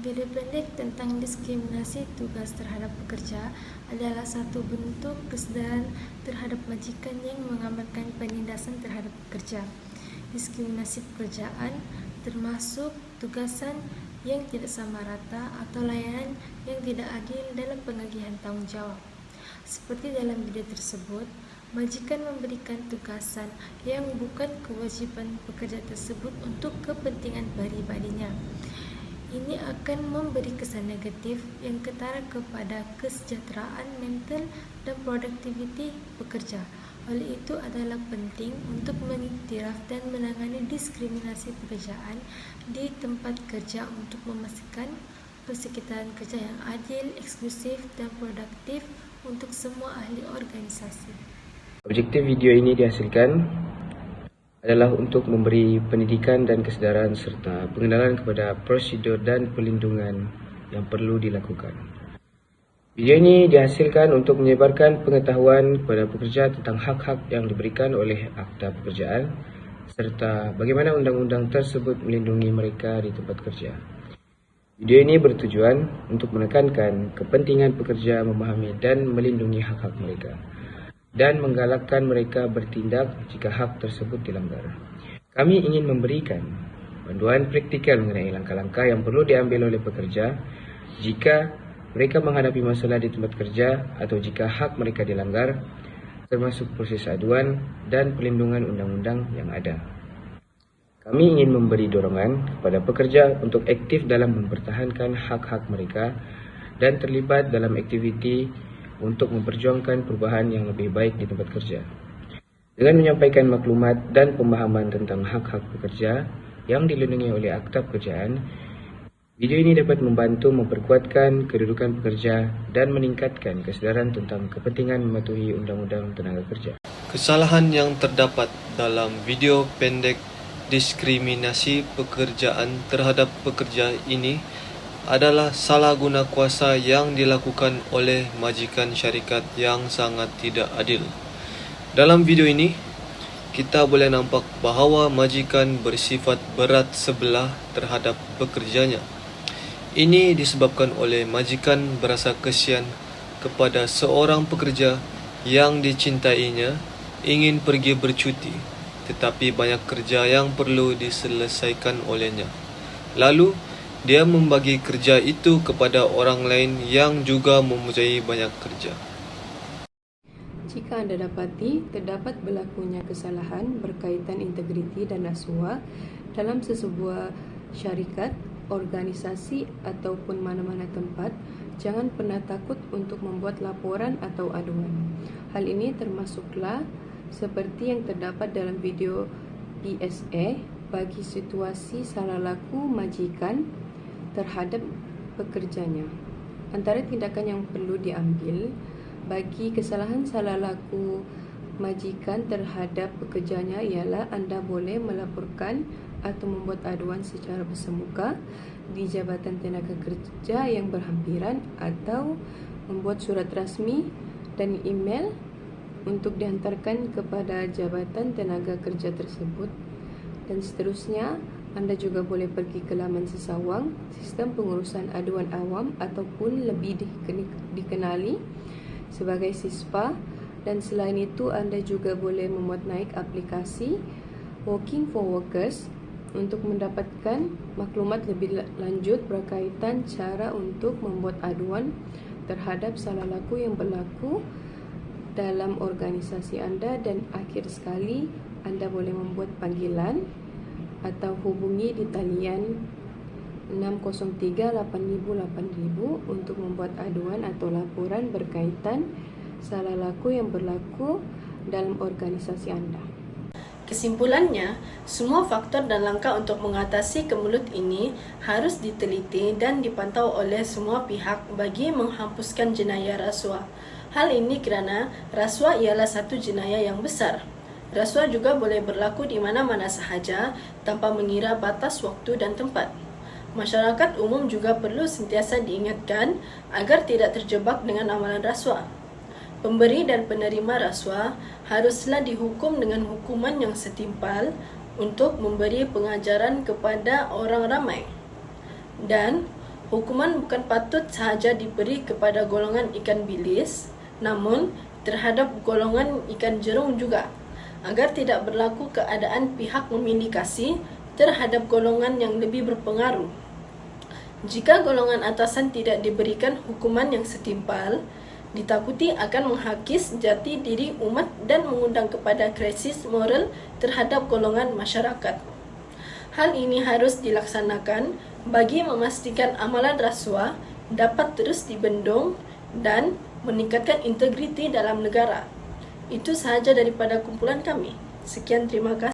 Video pendek tentang diskriminasi tugas terhadap pekerja adalah satu bentuk kesedaran terhadap majikan yang mengamalkan penindasan terhadap pekerja. Diskriminasi pekerjaan termasuk tugasan yang tidak sama rata atau layanan yang tidak adil dalam pengagihan tanggungjawab. Seperti dalam video tersebut, majikan memberikan tugasan yang bukan kewajiban pekerja tersebut untuk kepentingan pribadinya. Ini akan memberi kesan negatif yang ketara kepada kesejahteraan mental dan produktiviti pekerja. Oleh itu adalah penting untuk mengiktiraf dan menangani diskriminasi pekerjaan di tempat kerja untuk memastikan persekitaran kerja yang adil, eksklusif, dan produktif untuk semua ahli organisasi. Objektif video ini dihasilkan adalah untuk memberi pendidikan dan kesedaran serta pengenalan kepada prosedur dan perlindungan yang perlu dilakukan. Video ini dihasilkan untuk menyebarkan pengetahuan kepada pekerja tentang hak-hak yang diberikan oleh Akta Pekerjaan serta bagaimana undang-undang tersebut melindungi mereka di tempat kerja. Video ini bertujuan untuk menekankan kepentingan pekerja memahami dan melindungi hak-hak mereka dan menggalakkan mereka bertindak jika hak tersebut dilanggar. Kami ingin memberikan panduan praktikal mengenai langkah-langkah yang perlu diambil oleh pekerja jika mereka menghadapi masalah di tempat kerja atau jika hak mereka dilanggar, termasuk proses aduan dan perlindungan undang-undang yang ada. Kami ingin memberi dorongan kepada pekerja untuk aktif dalam mempertahankan hak-hak mereka dan terlibat dalam aktiviti untuk memperjuangkan perubahan yang lebih baik di tempat kerja. Dengan menyampaikan maklumat dan pemahaman tentang hak-hak pekerja yang dilindungi oleh Akta Pekerjaan, video ini dapat membantu memperkuatkan kedudukan pekerja dan meningkatkan kesedaran tentang kepentingan mematuhi Undang-Undang Tenaga Kerja. Kesalahan yang terdapat dalam video pendek diskriminasi pekerjaan terhadap pekerja ini adalah salah guna kuasa yang dilakukan oleh majikan syarikat yang sangat tidak adil. Dalam video ini, kita boleh nampak bahawa majikan bersifat berat sebelah terhadap pekerjanya. Ini disebabkan oleh majikan berasa kesian kepada seorang pekerja yang dicintainya ingin pergi bercuti, tetapi banyak kerja yang perlu diselesaikan olehnya. Lalu, dia membagi kerja itu kepada orang lain yang juga mempunyai banyak kerja. Jika anda dapati terdapat berlakunya kesalahan berkaitan integriti dan rasuah dalam sesebuah syarikat, organisasi ataupun mana-mana tempat, jangan pernah takut untuk membuat laporan atau aduan. Hal ini termasuklah seperti yang terdapat dalam video PSA bagi situasi salah laku majikan terhadap pekerjanya. Antara tindakan yang perlu diambil bagi kesalahan salah laku majikan terhadap pekerjanya ialah anda boleh melaporkan atau membuat aduan secara bersemuka di Jabatan Tenaga Kerja yang berhampiran atau membuat surat rasmi dan email untuk dihantarkan kepada Jabatan Tenaga Kerja tersebut. Dan seterusnya, anda juga boleh pergi ke laman Sesawang, Sistem Pengurusan Aduan Awam ataupun lebih dikenali sebagai SISPA, dan selain itu anda juga boleh memuat naik aplikasi Working for Workers untuk mendapatkan maklumat lebih lanjut berkaitan cara untuk membuat aduan terhadap salah laku yang berlaku dalam organisasi anda. Dan akhir sekali, anda boleh membuat panggilan atau hubungi di talian 603 8000 untuk membuat aduan atau laporan berkaitan salah laku yang berlaku dalam organisasi anda. Kesimpulannya, semua faktor dan langkah untuk mengatasi kemelut ini harus diteliti dan dipantau oleh semua pihak bagi menghapuskan jenayah rasuah. Hal ini kerana rasuah ialah satu jenayah yang besar. Rasuah juga boleh berlaku di mana-mana sahaja tanpa mengira batas waktu dan tempat. Masyarakat umum juga perlu sentiasa diingatkan agar tidak terjebak dengan amalan rasuah. Pemberi dan penerima rasuah haruslah dihukum dengan hukuman yang setimpal untuk memberi pengajaran kepada orang ramai. Dan Hukuman bukan patut sahaja diberi kepada golongan ikan bilis, namun terhadap golongan ikan jerung juga, agar tidak berlaku keadaan pihak memilih kasih terhadap golongan yang lebih berpengaruh. Jika golongan atasan tidak diberikan hukuman yang setimpal, ditakuti akan menghakis jati diri umat dan mengundang kepada krisis moral terhadap golongan masyarakat. Hal ini harus dilaksanakan bagi memastikan amalan rasuah dapat terus dibendung dan meningkatkan integriti dalam negara. Itu sahaja daripada kumpulan kami. Sekian, terima kasih.